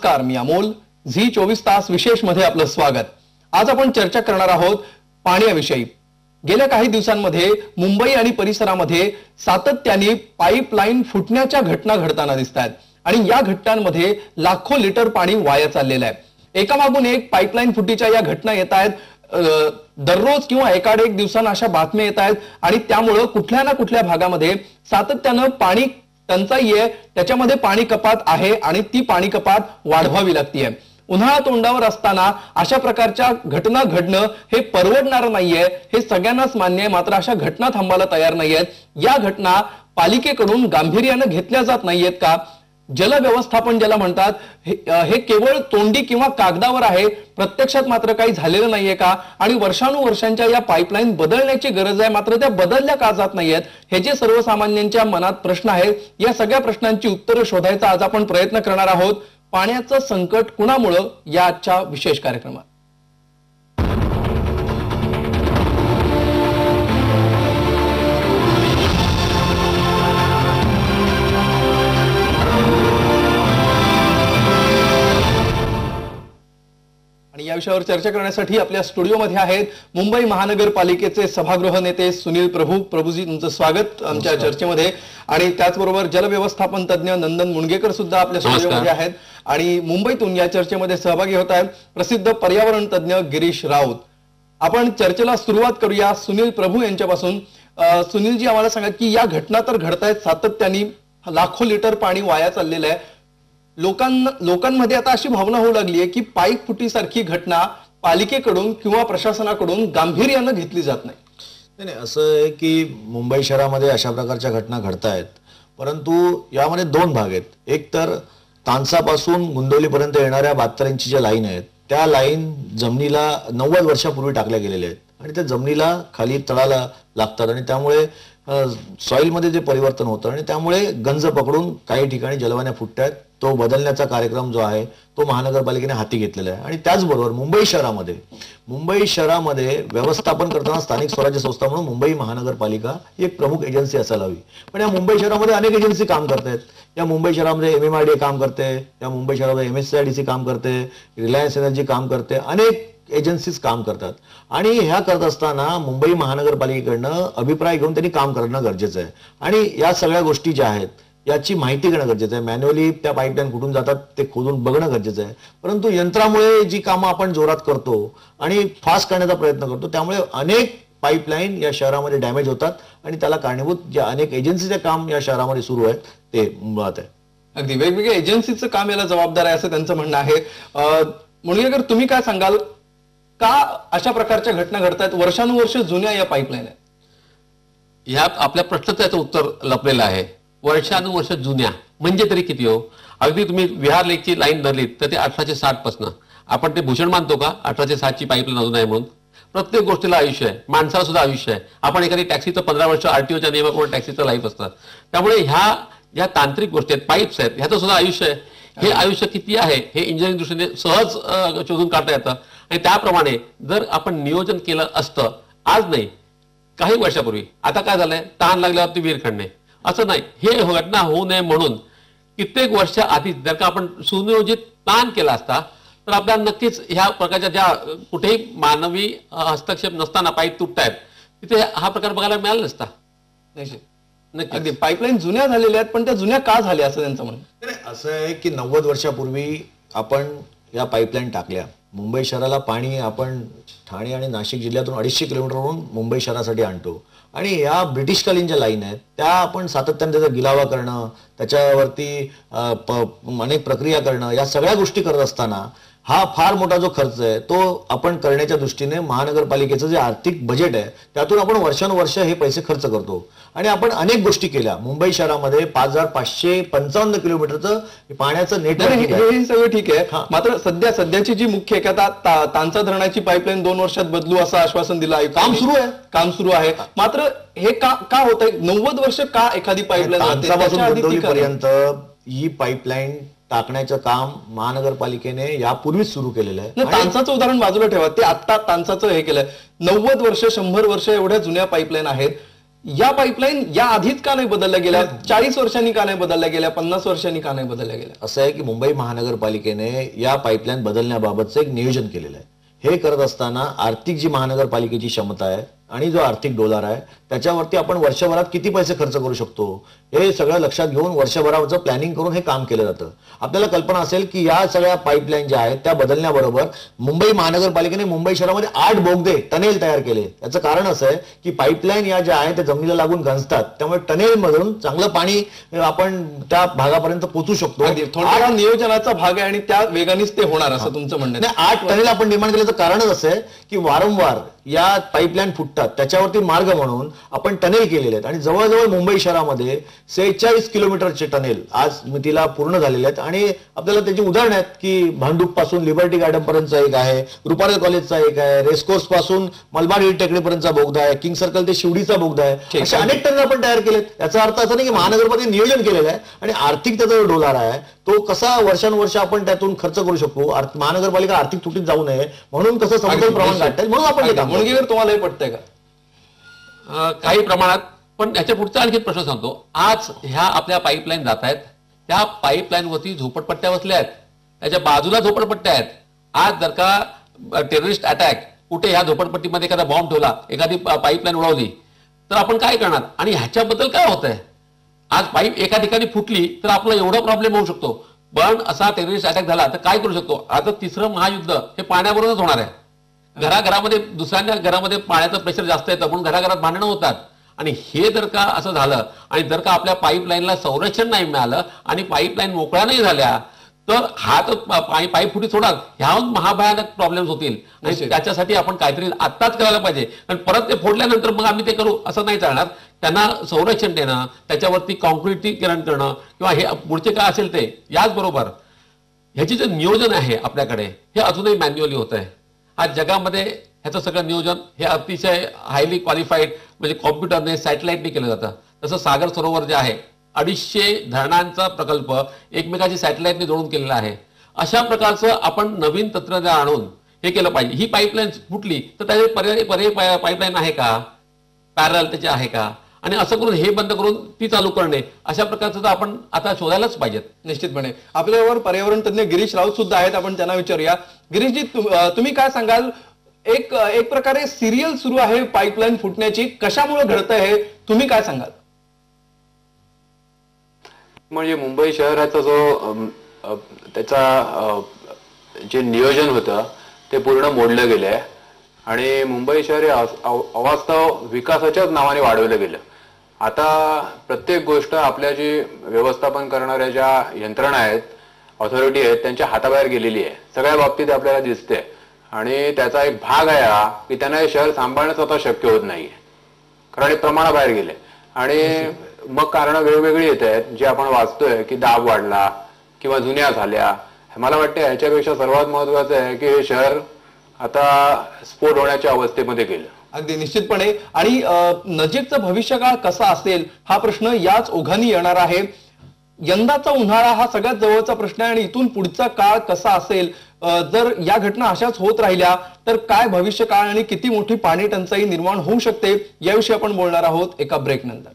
नमस्कार, मी अमोल. झी 24 तास विशेष मध्ये आपलं स्वागत. आज आपण चर्चा करणार आहोत पाण्याविषयी. गेल्या काही दिवसांमध्ये मुंबई आणि परिसरामध्ये सातत्याने पाईपलाईन फुटण्याच्या घटना घडताना दिसतात आणि या घटनांमध्ये लाखो लिटर पाणी वाया चाललेलं आहे. एकामागून एक पाईपलाईन फुटीच्या या घटना येत आहेत. दररोज किंवा एकाड एक दिवसांना अशा बातम्या येत आहेत आणि त्यामुळे कुठल्या ना कुठल्या भागामध्ये सातत्यानं पाणी टंचाई आहे, त्याच्यामध्ये पाणी कपात आहे आणि ती पाणी कपात वाढवावी लागते. उन्हाळा तोंडावर असताना अशा प्रकारच्या घटना घडणं हे परवडणार नाहीये, हे सगळ्यांनाच मान्य आहे. मात्र अशा घटना थांबायला तयार नाहीयेत. या घटना पालिकेकडून गांभीर्याने घेतल्या जात नाहीयेत का? जल व्यवस्थापन ज्याला म्हणतात हे केवळ तोंडी किंवा कागदावर आहे, प्रत्यक्षात मात्र काही झालेलं नाहीये का? आणि वर्षानुवर्षांच्या या पाईपलाईन बदलण्याची गरज आहे, मात्र त्या बदलल्या का जात नाहीयेत? हे जे सर्वसामान्यांच्या मनात प्रश्न आहेत, या सगळ्या प्रश्नांची उत्तरं शोधायचा आज आपण प्रयत्न करणार आहोत. पाण्याचं संकट कुणामुळं, या आजच्या विशेष कार्यक्रमात. आणि या विषयावर चर्चा करण्यासाठी आपल्या स्टुडिओमध्ये आहेत मुंबई महानगरपालिकेचे सभागृह नेते सुनील प्रभूजी, तुमचं स्वागत आमच्या चर्चेमध्ये. आणि त्याचबरोबर जलव्यवस्थापन तज्ञ नंदन मुणगेकर सुद्धा आपल्या स्टुडिओमध्ये आहेत. आणि मुंबईतून या चर्चेमध्ये सहभागी होत आहेत प्रसिद्ध पर्यावरण तज्ञ गिरीश राऊत. आपण चर्चेला सुरुवात करूया सुनील प्रभू यांच्यापासून. सुनीलजी, आम्हाला सांगा की या घटना तर घडतायत सातत्याने, लाखो लिटर पाणी वाया चाललेलं आहे. लोकांमध्ये आता अशी भावना होऊ लागली आहे की पाईप फुटीसारखी घटना पालिकेकडून किंवा प्रशासनाकडून गांभीर्यानं घेतली जात नाही. नाही, असं आहे की मुंबई शहरामध्ये अशा प्रकारच्या घटना घडतायत, परंतु यामध्ये दोन भाग आहेत. एक तर तानसापासून गुंदवलीपर्यंत येणाऱ्या 72 इंचीच्या लाईन आहेत, त्या लाईन जमिनीला 90 वर्षापूर्वी टाकल्या गेलेल्या आहेत आणि त्या जमिनीला खाली तळाला लागतात आणि त्यामुळे सॉइलमध्ये जे परिवर्तन होतं आणि त्यामुळे गंज पकडून काही ठिकाणी जलवाहिन्या फुटतायत. तो बदलण्याचा कार्यक्रम जो आहे तो महानगरपालिकेने हाती घेतलेला आहे. आणि त्याचबरोबर मुंबई शहरामध्ये व्यवस्थापन करताना स्थानिक स्वराज्य संस्था म्हणून मुंबई महानगरपालिका ही एक प्रमुख एजन्सी असायला हवी. पण या मुंबई शहरामध्ये अनेक एजन्सी काम करतायत. या मुंबई शहरामध्ये MMRDA काम करते, या मुंबई शहरामध्ये MSIDC काम करते, रिलायन्स एनर्जी काम करते, अनेक एजन्सीज काम करतात. आणि ह्या करत असताना मुंबई महानगरपालिकेकडनं अभिप्राय घेऊन त्यांनी काम करणं गरजेचं आहे. आणि या सगळ्या गोष्टी ज्या आहेत याची माहिती घेणं गरजेचं आहे. मॅन्युअली त्या पाईपलाईन कुठून जातात ते खोदून बघणं गरजेचं आहे. परंतु यंत्रामुळे जी कामं आपण जोरात करतो आणि फास्ट करण्याचा प्रयत्न करतो, त्यामुळे अनेक पाईपलाईन या शहरामध्ये डॅमेज होतात आणि त्याला कारणीभूत ज्या अनेक एजन्सीचे काम या शहरामध्ये सुरू आहेत ते मुळात आहे. अगदी वेगवेगळ्या एजन्सीचं काम याला जबाबदार आहे असं त्यांचं म्हणणं आहे. मुणगेकर, तुम्ही काय सांगाल, का अशा प्रकारच्या घटना घडतायत? वर्षानुवर्ष जुन्या या पाईपलाईन आहेत. यात आपल्या प्रश्नाचं याचं उत्तर लपलेलं आहे. वर्षानुवर्ष जुन्या म्हणजे तरी किती हो? अगदी तुम्ही विहार लेकची लाईन धरलीत तर ते 1860 पासून. आपण ते भूषण मानतो का 1860 ची पाईपलाईन अजून आहे म्हणून? प्रत्येक गोष्टीला आयुष्य आहे, माणसाला सुद्धा आयुष्य आहे. आपण एखादी टॅक्सीचं 15 वर्ष RTOच्या नियमाप्रमाणे टॅक्सीचं लाईफ असतात. त्यामुळे ह्या ज्या तांत्रिक गोष्टी आहेत, पाईप्स आहेत, ह्याचं सुद्धा आयुष्य आहे. हे आयुष्य किती आहे हे इंजिनिअरिंग दृष्टीने सहज शोधून काढता येतं. आणि त्याप्रमाणे जर आपण नियोजन केलं असतं, आज नाही काही वर्षापूर्वी, आता काय झालंय, ताण लागल्यावरती विहीर खणणे, असं नाही. हे घटना होऊ नये म्हणून कित्येक वर्ष आधीच जर का आपण सुनियोजित प्लॅन केला असता तर आपल्याला नक्कीच ह्या प्रकारच्या ज्या कुठेही मानवी हस्तक्षेप नसताना पाईप तुटतायत तिथे हा प्रकार बघायला मिळाला नसता. अगदी पाईपलाईन जुन्या झालेल्या आहेत, पण त्या जुन्या का झाल्या असं त्यांचं म्हणणं. असं आहे की 90 वर्षापूर्वी आपण या पाईपलाईन टाकल्या. मुंबई शहराला पाणी आपण ठाणे आणि नाशिक जिल्ह्यातून 250 किलोमीटरवरून मुंबई शहरासाठी आणतो. आणि या ब्रिटिशकालीन ज्या लाईन आहेत त्या आपण सातत्याने त्याचा गिलावा करणं, त्याच्यावरती अनेक प्रक्रिया करणं, या सगळ्या गोष्टी करत असताना हा फार मोठा जो खर्च आहे तो आपण करण्याच्या दृष्टीने महानगरपालिकेचं जे आर्थिक बजेट आहे त्यातून आपण वर्षानुवर्ष हे पैसे खर्च करतो. आणि आपण अनेक गोष्टी केल्या. मुंबई शहरामध्ये 5555 किलोमीटरचं पाण्याचं नेटवर्क, हे सगळं ठीक आहे. मात्र सध्याची जी मुख्य आहे, आता तांचा धरणाची पाईपलाईन 2 वर्षात बदलू असं आश्वासन दिलं आहे. काम सुरू आहे. मात्र हे का होत आहे? 90 वर्ष का एखादी पाईपलाईन पर्यंत ही पाईपलाईन टाकण्याचं काम महानगरपालिकेने यापूर्वीच सुरू केलेलं आहे. तांचाचं उदाहरण बाजूला ठेवा, ते आता तांचाचं हे केलंय. 90 वर्ष 100 वर्ष एवढ्या जुन्या पाईपलाईन आहेत. या पाईपलाईन या आधीच का नाही बदलल्या गेल्या? 40 वर्षांनी का नाही बदलल्या गेल्या? 50 वर्षांनी का नाही बदलल्या गेल्या? असं आहे की मुंबई महानगरपालिकेने या पाईपलाईन बदलण्याबाबतचं एक नियोजन केलेलं आहे. हे करत असताना आर्थिक जी महानगरपालिकेची क्षमता आहे आणि जो आर्थिक डोलार आहे त्याच्यावरती आपण वर्षभरात किती पैसे खर्च करू शकतो हे सगळं लक्षात घेऊन वर्षभराचं प्लॅनिंग करून हे काम केलं जातं. आपल्याला कल्पना असेल की या सगळ्या पाईपलाईन ज्या आहेत त्या बदलण्याबरोबर मुंबई महानगरपालिकेने मुंबई शहरामध्ये 8 बोगदे टनेल तयार केले. याचं कारण असं आहे की पाईपलाईन या ज्या आहेत त्या जमिनीला लागून गंजतात, त्यामुळे टनेल मधून चांगलं पाणी आपण त्या भागापर्यंत पोहोचू शकतो. थोडा नियोजनाचा भाग आहे आणि त्या वेगानेच ते होणार असं तुमचं म्हणणं आहे. 8 टनेल आपण निर्माण केल्याचं कारणच असं आहे की वारंवार या पाईपलाईन फुटतात, त्याच्यावरती मार्ग म्हणून आपण टनेल केलेले आहेत आणि जवळजवळ मुंबई शहरामध्ये 46 किलोमीटरचे टनेल आज मितीला पूर्ण झालेले आहेत. आणि आपल्याला त्याची उदाहरणं आहेत की भांडूप पासून लिबर्टी गार्डन पर्यंतचा एक आहे, रुपारेल कॉलेजचा एक आहे, रेसकोर्स पासून मलबार हिल टेकडीपर्यंतचा बोगदा आहे, किंग सर्कल ते शिवडीचा बोगदा आहे. असे अनेक टनेल आपण तयार केलेत. याचा अर्थ असा नाही की महानगरपालिकेने नियोजन केलेलं आहे आणि आर्थिक त्याचा जो डोलार आहे तो कसा वर्षानुवर्ष आपण त्यातून खर्च करू शकतो, महानगरपालिका आर्थिक तुटीत जाऊ नये म्हणून कसं समतोल प्रमाण काढता येईल म्हणून आपण हे काम करतो. मुणगेकर, तुम्हाला हे पटतंय का? काही प्रमाणात. पण याच्या पुढचा आणखी प्रश्न सांगतो. आज ह्या आपल्या पाईपलाईन जात आहेत, त्या पाईपलाईन वरती झोपडपट्ट्या बसल्या आहेत, त्याच्या बाजूला झोपडपट्ट्या आहेत. आज जर का टेररिस्ट अटॅक कुठे ह्या झोपडपट्टीमध्ये एखादा बॉम्ब ठेवला, एखादी पाईपलाईन उडवली तर आपण काय करणार? आणि ह्याच्याबद्दल काय होत आहे? आज पाईप एका ठिकाणी फुटली तर आपला एवढा प्रॉब्लेम होऊ शकतो, पण असा टेररिस्ट अटॅक झाला तर काय करू शकतो? आता तिसरं महायुद्ध हे पाण्याबरोबरच होणार आहे. घराघरामध्ये दुसऱ्या घरामध्ये पाण्याचं प्रेशर जास्त येतं म्हणून घराघरात भांडणं होतात. आणि हे जर का असं झालं आणि जर का आपल्या पाईपलाईनला संरक्षण नाही मिळालं आणि पाईपलाईन मोकळ्या नाही झाल्या तर हा तर पाईप फुटी सोडाल, ह्याहून महाभयानक प्रॉब्लेम्स होतील. आणि त्याच्यासाठी आपण काहीतरी आत्ताच करायला पाहिजे. आणि परत ते फोडल्यानंतर मग आम्ही ते करू असं नाही चालणार. त्यांना संरक्षण देणं, त्याच्यावरती कॉन्क्रीटीकरण करणं किंवा हे पुढचे काय असेल ते, याचबरोबर ह्याची जे नियोजन आहे आपल्याकडे हे अजूनही मॅन्युअली होत आहे. आज जगामध्ये ह्याचं सगळं नियोजन हे अतिशय हायली क्वालिफाईड म्हणजे कॉम्प्युटरने सॅटेलाइटने केलं जातं. तसं सागर सरोवर जे आहे 250 धरणांचा प्रकल्प एकमेकाची सॅटेलाइटने जोडून केलेला आहे. अशा प्रकारचं आपण नवीन तंत्रज्ञान आणून हे केलं पाहिजे. ही पाईपलाईन फुटली तर त्याचे पर्याय पाईपलाईन आहे का, पॅरल त्याचे आहे का, आणि असं करून हे बंद करून ती चालू करणे अशा प्रकारचं तर आपण आता शोधायलाच पाहिजेत. निश्चितपणे. आपल्याबरोबर पर्यावरण तज्ञ गिरीश राऊत सुद्धा आहेत, आपण त्यांना विचारूया. गिरीशजी, तुम्ही काय सांगाल? एक प्रकारे सिरियल सुरू आहे पाईपलाईन फुटण्याची, कशामुळे घडतंय हे तुम्ही काय सांगाल? म्हणजे मुंबई शहराचा जो त्याचा जे नियोजन होतं ते पूर्ण मोडलं गेलंय आणि मुंबई शहर हे अवास्तव विकासाच्याच नावाने वाढवलं गेलं. आता प्रत्येक गोष्ट आपल्या जी व्यवस्थापन करणाऱ्या ज्या यंत्रणा आहेत, ऑथॉरिटी आहेत, त्यांच्या हाताबाहेर गेलेली आहे. सगळ्या बाबतीत आपल्याला दिसते आणि त्याचा एक भाग आहे हा की त्यांना हे शहर सांभाळणं स्वतः शक्य होत नाहीये, कारण हे प्रमाणाबाहेर गेले. आणि मग कारणं वेगवेगळी येत आहेत जी आपण वाचतोय की दाब वाढला किंवा जुन्या झाल्या. मला वाटतं ह्याच्यापेक्षा सर्वात महत्वाचं आहे की हे शहर आता स्फोट होण्याच्या अवस्थेमध्ये गेलं. अगदी निश्चितपणे. आणि नजीकचं भविष्यकाळ कसा असेल हा प्रश्न याच ओघाने येणार आहे. यंदाचा उन्हाळा हा सगळ्यात जवळचा प्रश्न आहे आणि इथून पुढचा काळ कसा असेल, जर या घटना अशाच होत राहिल्या तर काय भविष्यकाळ आणि किती मोठी पाणी टंचाई निर्माण होऊ शकते याविषयी आपण बोलणार आहोत एका ब्रेक नंतर.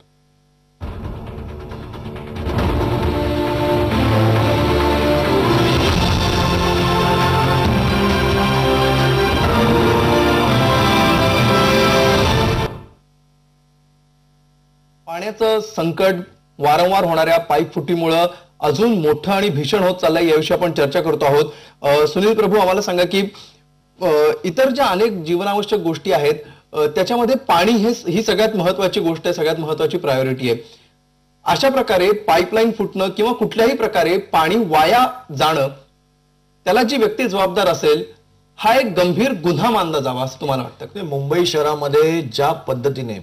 पाण्याचं संकट वारंवार होणाऱ्या पाईप फुटीमुळे अजून मोठं आणि भीषण होत चाललंय याविषयी आपण चर्चा करतो आहोत. सुनील प्रभू, आम्हाला सांगा की इतर ज्या अनेक जीवनावश्यक गोष्टी आहेत त्याच्यामध्ये पाणी ही सगळ्यात महत्वाची गोष्ट आहे, सगळ्यात महत्वाची प्रायोरिटी आहे. अशा प्रकारे पाईपलाईन फुटणं किंवा कुठल्याही प्रकारे पाणी वाया जाणं त्याला जी व्यक्ती जबाबदार असेल हा एक गंभीर गुन्हा मानला जावा असं तुम्हाला वाटतं? मुंबई शहरामध्ये ज्या पद्धतीने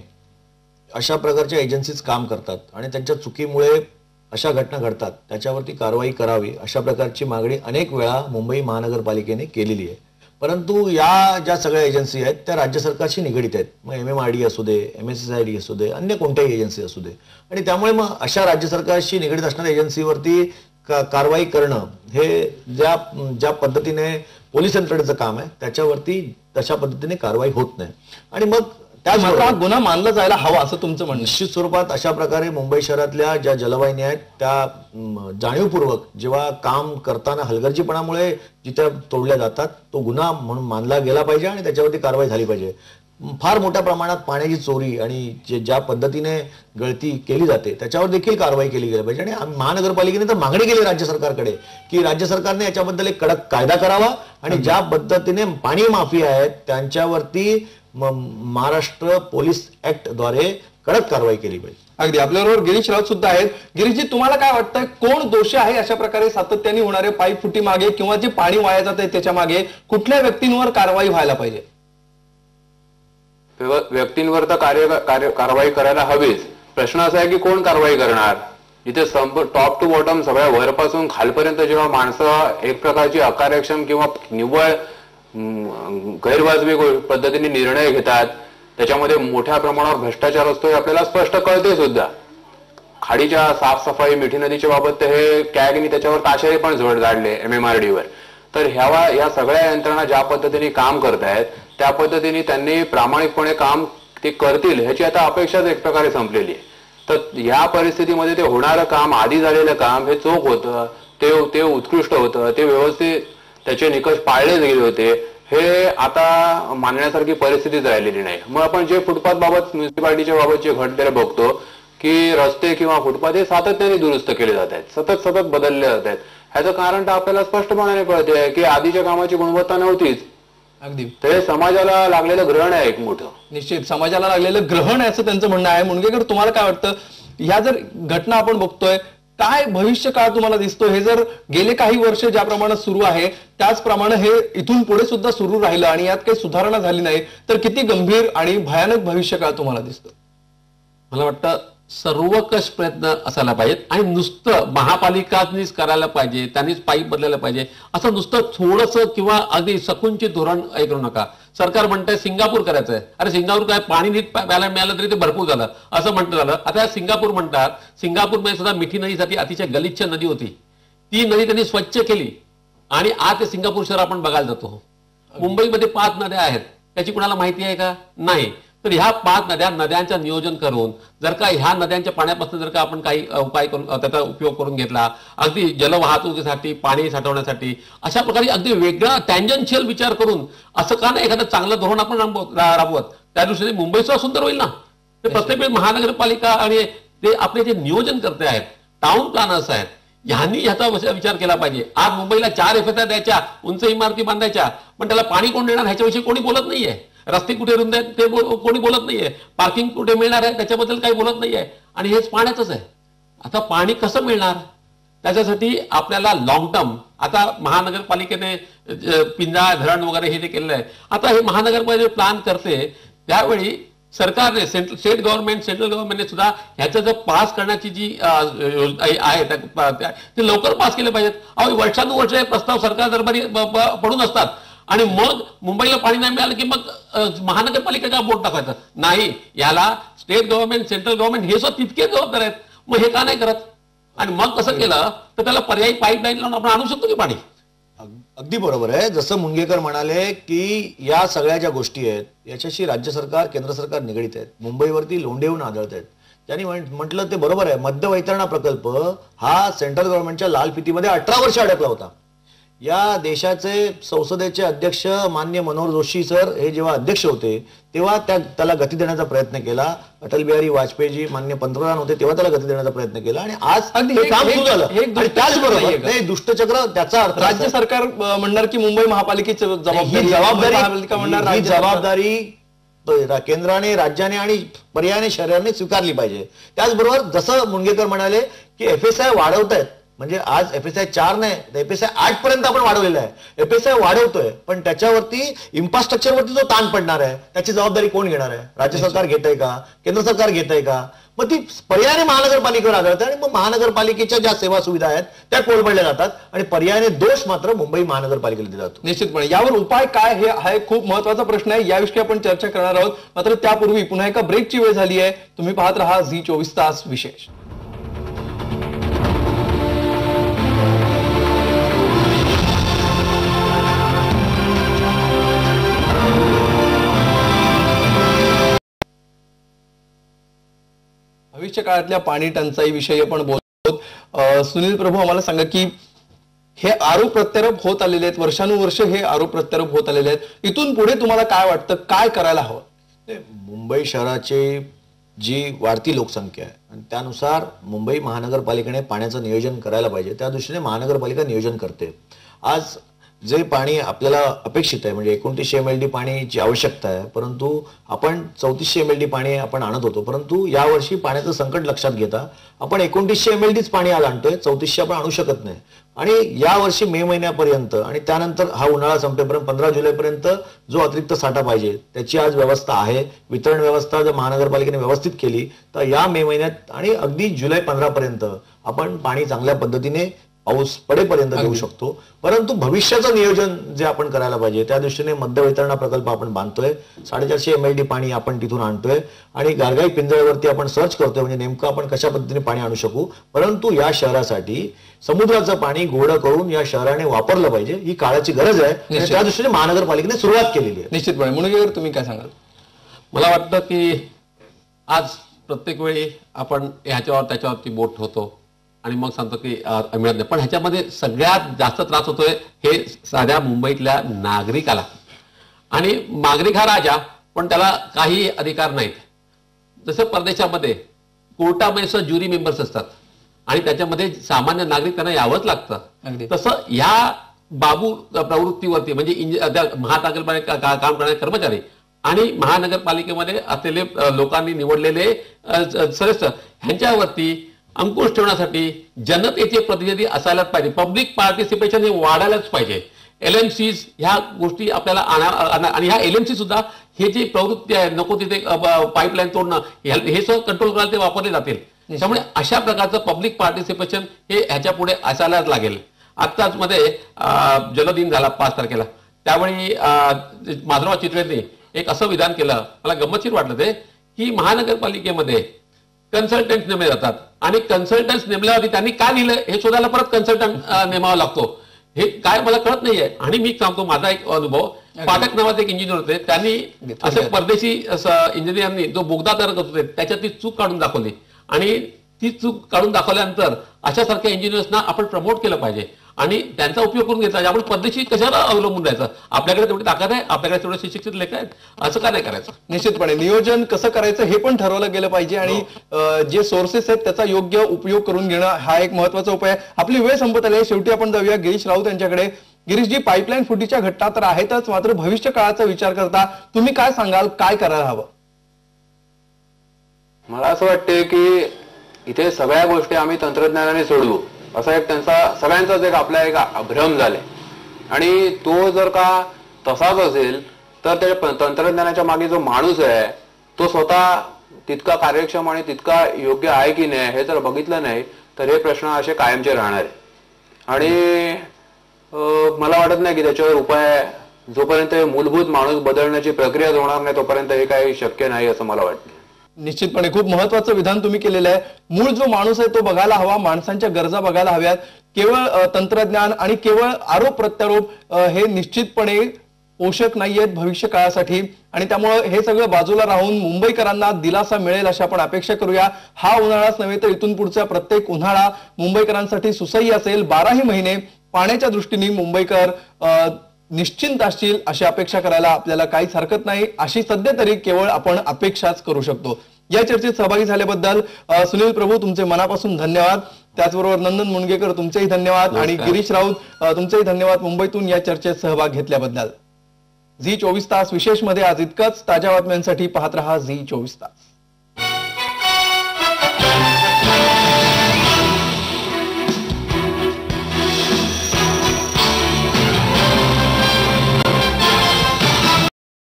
अशा प्रकारच्या एजन्सीज काम करतात आणि त्यांच्या चुकीमुळे अशा घटना घडतात त्याच्यावरती कारवाई करावी अशा प्रकारची मागणी अनेक वेळा मुंबई महानगरपालिकेने केलेली आहे. परंतु या ज्या सगळ्या एजन्सी आहेत त्या राज्य सरकारशी निगडीत आहेत. मग MMRD असू दे, MSSID असू दे, अन्य कोणत्याही एजन्सी असू दे. आणि त्यामुळे मग अशा राज्य सरकारशी निगडीत असणाऱ्या एजन्सीवरती कारवाई करणं हे ज्या पद्धतीने पोलीस यंत्रणेचं काम आहे त्याच्यावरती तशा पद्धतीने कारवाई होत नाही. आणि मग मात्र हा गुन्हा मानला जायला हवा असं तुमचं म्हणणं. निश्चित स्वरूपात अशा प्रकारे मुंबई शहरातल्या ज्या जलवाहिनी आहेत त्या जाणीवपूर्वक जेव्हा काम करताना हलगर्जीपणामुळे जिथे तोडल्या जातात तो गुन्हा म्हणून मानला गेला पाहिजे आणि त्याच्यावरती कारवाई झाली पाहिजे. फार मोठ्या प्रमाणात पाण्याची चोरी आणि ज्या पद्धतीने गळती केली जाते त्याच्यावर देखील कारवाई केली गेली पाहिजे. आणि महानगरपालिकेने तर मागणी केली राज्य सरकारकडे की राज्य सरकारने याच्याबद्दल एक कडक कायदा करावा आणि ज्या पद्धतीने पाणी माफिया आहेत त्यांच्यावरती महाराष्ट्र पोलीस ऍक्ट द्वारे कडक कारवाई केली पाहिजे. अगदी आपल्याबरोबर गिरीश राऊत सुद्धा आहेत. गिरीशजी, तुम्हाला काय वाटतं कोण दोषी आहे अशा प्रकारे सातत्याने होणारे पाईप फुटी मागे किंवा जे पाणी वाया जात आहे त्याच्या मागे कुठल्या व्यक्तींवर कारवाई व्हायला पाहिजे? व्यक्तींवर तर कारवाई करायला हवीच. प्रश्न असा आहे की कोण कारवाई करणार. इथे टॉप टू बॉटम सगळ्या वरपासून खालपर्यंत जेव्हा माणसं एक प्रकारची अकार्यक्षम किंवा निव्वळ गैरवाजवी पद्धतीने निर्णय घेतात त्याच्यामध्ये मोठ्या प्रमाणावर भ्रष्टाचार असतो हे आपल्याला स्पष्ट कळते सुद्धा. खाडीच्या साफसफाई मिठी नदीच्या बाबत हे कॅगनी त्याच्यावर ताशेरे पण झाडले MMRD वर. तर ह्या सगळ्या यंत्रणा ज्या पद्धतीने काम करतायत त्या पद्धतीने त्यांनी प्रामाणिकपणे काम ते करतील ह्याची आता अपेक्षाच एक प्रकारे संपलेली आहे. तर ह्या परिस्थितीमध्ये ते होणारं काम, आधी झालेलं काम हे चोख होतं, ते उत्कृष्ट होतं, ते व्यवस्थित त्याचे निकष पाळले गेले होते, हे आता मानण्यासारखी परिस्थितीच राहिलेली नाही. मग आपण जे फुटपाथ बाबत म्युन्सिपालिटीच्या बाबतचे घटनेला बघतो की रस्ते किंवा फुटपाथ हे सातत्याने दुरुस्त केले जात आहेत, सतत बदलले जात आहेत. ह्याचं कारण तर आपल्याला स्पष्टपणाने कळते की आधीच्या कामाची गुणवत्ता नव्हतीच. अगदी ते समाजाला लागलेलं ग्रहण आहे एक मोठं. निश्चित समाजाला लागलेलं ग्रहण आहे असं त्यांचं म्हणणं आहे. मुनगेकर, तुम्हाला काय वाटतं ह्या जर घटना आपण बघतोय काय भविष्य काळ तुम्हाला दिसतो? हे जर गेले काही वर्ष ज्याप्रमाणे सुरू आहे त्याचप्रमाणे हे इथून पुढे सुद्धा सुरू राहिलं आणि यात काही सुधारणा झाली नाही तर किती गंभीर आणि भयानक भविष्य काळ तुम्हाला दिसतं? मला वाटतं सर्वकष प्रयत्न असायला पाहिजेत आणि नुसतं महापालिकांनीच करायला पाहिजे, त्यांनीच पाईप बदलायला पाहिजे असं नुसतं थोडंसं किंवा अगदी सकुंचित धोरण हे करू नका. सरकार म्हणतंय सिंगापूर करायचंय. अरे सिंगापूर काय पाणी नीट प्यायला मिळालं तरी ते भरपूर झालं असं म्हटलं झालं. आता सिंगापूर म्हणतात, सिंगापूरमध्ये सुद्धा मिठी नदीसाठी अतिशय गलिच्छ नदी होती, ती नदी त्यांनी स्वच्छ केली आणि आज ते सिंगापूर शहर आपण बघायला जातो. मुंबईमध्ये 5 नद्या आहेत, त्याची कुणाला माहिती आहे का? नाही. तर ह्या 5 नद्यांचं नियोजन करून जर का ह्या नद्यांच्या पाण्यापासून जर का आपण काही उपाय करून त्याचा उपयोग करून घेतला, अगदी जलवाहतुकीसाठी, पाणी साठवण्यासाठी, अशा प्रकारे अगदी वेगळा टँजन्शियल विचार करून असं का नाही एखादं चांगलं धोरण आपण राबवत त्या दृष्टीने मुंबई सुद्धा सुंदर होईल ना. ते प्रत्येक महानगरपालिका आणि ते आपले जे नियोजन करते आहेत, टाउन प्लॅनर्स आहेत, ह्यांनी ह्याचा विचार केला पाहिजे. आज मुंबईला 4 FSI द्यायच्या, उंच इमारती बांधायच्या, पण त्याला पाणी कोण देणार ह्याच्याविषयी कोणी बोलत नाहीये. रस्ते कुठे रुंद आहेत ते कोणी बोलत नाहीये. पार्किंग कुठे मिळणार आहे त्याच्याबद्दल काही बोलत नाहीये. आणि हेच पाण्याचंच आहे. आता पाणी कसं मिळणार त्याच्यासाठी आपल्याला लॉंग टर्म, आता महानगरपालिकेने पिंजाळ धरण वगैरे हे जे केलेलं आहे, आता हे महानगरपालिका प्लॅन करते त्यावेळी सरकारने स्टेट गव्हर्नमेंट, सेंट्रल गव्हर्नमेंटने सुद्धा ह्याचं जर पास करण्याची जी आहे ते लवकर पास केले पाहिजेत. अहो वर्षानुवर्ष हे प्रस्ताव सरकार दरबारी पडून असतात आणि मग मुंबईला पाणी नाही मिळालं की मग महानगरपालिकेचा बोट टाकायचं नाही. याला स्टेट गव्हर्नमेंट, सेंट्रल गव्हर्नमेंट हे सुद्धा तितकेच जबाबदार आहेत. मग हे का नाही करत? आणि मग कसं केलं तर त्याला पर्यायी पाईपलाईन लावून आपण आणू शकतो की पाणी. अगदी बरोबर आहे. जसं मुनगेकर म्हणाले की या सगळ्या ज्या गोष्टी आहेत याच्याशी राज्य सरकार, केंद्र सरकार निगडीत आहेत. मुंबईवरती लोंढे आढळत आहेत. त्यांनी म्हटलं ते बरोबर आहे. मध्य वैतरणा प्रकल्प हा सेंट्रल गव्हर्नमेंटच्या लाल फितीमध्ये 18 वर्ष अडकला होता. या देशाचे संसदेचे अध्यक्ष मान्य मनोहर जोशी सर हे जेव्हा अध्यक्ष होते तेव्हा त्याला गती देण्याचा प्रयत्न केला. अटल बिहारी वाजपेयीजी मान्य पंतप्रधान होते तेव्हा त्याला गती देण्याचा प्रयत्न केला आणि आज ते काम सुरू झालं. आणि त्याचबरोबर हे दुष्टचक्र, त्याचा अर्थ राज्य सरकार म्हणणार की मुंबई महापालिकेची जबाबदारी केंद्राने, राज्याने आणि पर्यायाने शहराने स्वीकारली पाहिजे. त्याचबरोबर जसं मुनगेकर म्हणाले की FSI वाढवतायत, म्हणजे आज FSI 4 नाही तर FSI 8 पर्यंत आपण वाढवलेला आहे. FSI वाढवतोय पण त्याच्यावरती इन्फ्रास्ट्रक्चरवरती जो ताण पडणार आहे त्याची जबाबदारी कोण घेणार आहे? राज्य सरकार घेत आहे का? केंद्र सरकार घेत आहे का? मग ती पर्यायाने महानगरपालिकेवर आढळते आणि मग महानगरपालिकेच्या ज्या सेवा सुविधा आहेत त्या कोलमडल्या जातात आणि पर्यायाने दोष मात्र मुंबई महानगरपालिकेला दिला जातो. निश्चितपणे यावर उपाय काय हे हा एक खूप महत्वाचा प्रश्न आहे. याविषयी आपण चर्चा करणार आहोत. मात्र त्यापूर्वी पुन्हा एका ब्रेकची वेळ झाली आहे. तुम्ही पाहत रहा झी24 विशेष. भविष्य काळातल्या पाणी टंचाई विषयी आपण बोलतो. सुनील प्रभू, आम्हाला सांगा की हे आरोप प्रत्यारोप होत आलेले आहेत, वर्षानुवर्ष हे आरोप प्रत्यारोप होत आलेले आहेत. इथून पुढे तुम्हाला काय वाटतं, काय करायला हवं? मुंबई शहराची जी वाढती लोकसंख्या आहे आणि त्यानुसार मुंबई महानगरपालिकेने पाण्याचं नियोजन करायला पाहिजे. त्या दृष्टीने महानगरपालिका नियोजन करते. आज जे पाणी आपल्याला अपेक्षित आहे म्हणजे 2900 MLD पाण्याची आवश्यकता आहे, परंतु आपण 3400 MLD पाणी आपण आणत होतो. परंतु यावर्षी पाण्याचं संकट लक्षात घेता आपण 2900 MLDच पाणी आज आणतोय, 3400 आपण आणू शकत नाही. आणि यावर्षी मे महिन्यापर्यंत आणि त्यानंतर हा उन्हाळा संपेपर्यंत 15 जुलैपर्यंत जो अतिरिक्त साठा पाहिजे त्याची आज व्यवस्था आहे. वितरण व्यवस्था जर महानगरपालिकेने व्यवस्थित केली तर या मे महिन्यात आणि अगदी जुलै 15 पर्यंत आपण पाणी चांगल्या पद्धतीने पाऊस पडेपर्यंत देऊ शकतो. परंतु भविष्याचं नियोजन जे आपण करायला पाहिजे त्या दृष्टीने मध्य वितरणा प्रकल्प आपण बांधतोय. 450 MLD पाणी आपण तिथून आणतोय आणि गारगाई पिंजळ्यावरती आपण सर्च करतोय म्हणजे नेमकं आपण कशा पद्धतीने पाणी आणू शकू. परंतु या शहरासाठी समुद्राचं पाणी गोडं करून या शहराने वापरलं पाहिजे, ही काळाची गरज आहे आणि त्या दृष्टीने महानगरपालिकेने सुरुवात केलेली आहे. निश्चितपणे. मुनगेकर, तुम्ही काय सांगाल? मला वाटतं की आज प्रत्येक वेळी आपण ह्याच्यावर त्याच्यावरती बोट होतो आणि मग सांगतो की मिळत नाही. पण ह्याच्यामध्ये सगळ्यात जास्त त्रास होतोय हे साध्या मुंबईतल्या नागरिकाला. आणि नागरिक हा राजा, पण त्याला काही अधिकार नाहीत. जसं परदेशामध्ये कोर्टामध्ये ज्युरी मेंबर्स असतात आणि त्याच्यामध्ये सामान्य नागरिक त्यांना यावंच लागतं. तसं या बाबू प्रवृत्तीवरती म्हणजे महानगरपालिका काम करणारे कर्मचारी आणि महानगरपालिकेमध्ये असलेले लोकांनी निवडलेले सदस्य ह्यांच्यावरती अंकुश ठेवण्यासाठी जनतेचे प्रतिनिधी असायलाच पाहिजे. पब्लिक पार्टिसिपेशन हे वाढायलाच पाहिजे. LMCs ह्या गोष्टी आपल्याला आणि ह्या LMC सुद्धा हे जी प्रवृत्ती आहे नको तिथे पाईपलाईन तोडणं हे सगळं कंट्रोल करायला ते वापरले जातील. त्यामुळे अशा प्रकारचं पब्लिक पार्टिसिपेशन हे ह्याच्या पुढे असायलाच लागेल. आत्ताच मध्ये जलदिन झाला 5 तारखेला, त्यावेळी माधवराव चितळेंनी एक असं विधान केलं, मला गंमतशीर वाटलं ते, की महानगरपालिकेमध्ये कन्सल्टंट नेमले जातात आणि कन्सल्टंट नेमल्यावरती त्यांनी काय लिहिलं हे शोधायला परत कन्सल्टंट नेमावा लागतो. हे काय मला कळत नाहीये. आणि मी सांगतो माझा एक अनुभव, पाठक नावाचे एक इंजिनियर होते, त्यांनी असे परदेशी इंजिनियरनी जो बोगदा तयार करत होते त्याच्यातली चूक काढून दाखवली आणि ती चूक काढून दाखवल्यानंतर अशासारख्या इंजिनियर्सना आपण प्रमोट केलं पाहिजे आणि त्यांचा उपयोग करून घेतला. आपण परदेशी कशाला अवलंबून राहायचं? आपल्याकडे तेवढी ताकद आहे, आपल्याकडे तेवढे सुशिक्षित लेख आहेत, असं का नाही करायचं? निश्चितपणे नियोजन कसं करायचं हे पण ठरवलं गेलं पाहिजे आणि जे सोर्सेस आहेत त्याचा योग्य उपयोग करून घेणं हा एक महत्वाचा उपाय आहे. आपली वेळ संपत आली आहे, शेवटी आपण जाऊया गिरीश राऊत यांच्याकडे. गिरीशजी, पाईपलाईन फुटीच्या घटना तर आहेतच, मात्र भविष्य काळाचा विचार करता तुम्ही काय सांगाल, काय करायला हवं? मला असं वाटते की इथे सगळ्या गोष्टी आम्ही तंत्रज्ञानाने सोडवू असा एक त्यांचा सगळ्यांचाच एक आपला एक भ्रम झालाय. आणि तो जर का तसाच असेल तर त्या तंत्रज्ञानाच्या मागे जो माणूस आहे तो स्वतः तितका कार्यक्षम आणि तितका योग्य आहे की नाही हे जर बघितलं नाही तर हे प्रश्न असे कायमचे राहणार आहे. आणि मला वाटत नाही की त्याच्यावर उपाय जोपर्यंत मूलभूत माणूस बदलण्याची प्रक्रिया होणार नाही तोपर्यंत हे काही शक्य नाही असं मला वाटतं. निश्चितपणे खूप महत्वाचं विधान तुम्ही केलेलं आहे. मूळ जो माणूस आहे तो बघायला हवा, माणसांच्या गरजा बघायला हव्यात. केवळ तंत्रज्ञान आणि केवळ आरोप प्रत्यारोप हे निश्चितपणे पोषक नाहीयेत भविष्य काळासाठी आणि त्यामुळे हे सगळं बाजूला राहून मुंबईकरांना दिलासा मिळेल अशी आपण अपेक्षा करूया. हा उन्हाळाच नव्हे तर इथून पुढचा प्रत्येक उन्हाळा मुंबईकरांसाठी सुसह्य असेल. 12ही महिने पाण्याच्या दृष्टीने मुंबईकर निश्चिंत असतील अशी अपेक्षा करायला आपल्याला काहीच हरकत नाही. अशी सध्या तरी केवळ आपण अपेक्षाच करू शकतो. या चर्चेत सहभागी झाल्याबद्दल सुनील प्रभू तुमचे मनापासून धन्यवाद. त्याचबरोबर नंदन मुनगेकर तुमचेही धन्यवाद आणि गिरीश राऊत तुमचेही धन्यवाद मुंबईतून या चर्चेत सहभाग घेतल्याबद्दल. झी 24 तास विशेष मध्ये आज इतकंच. ताज्या बातम्यांसाठी पाहत रहा झी 24 तास.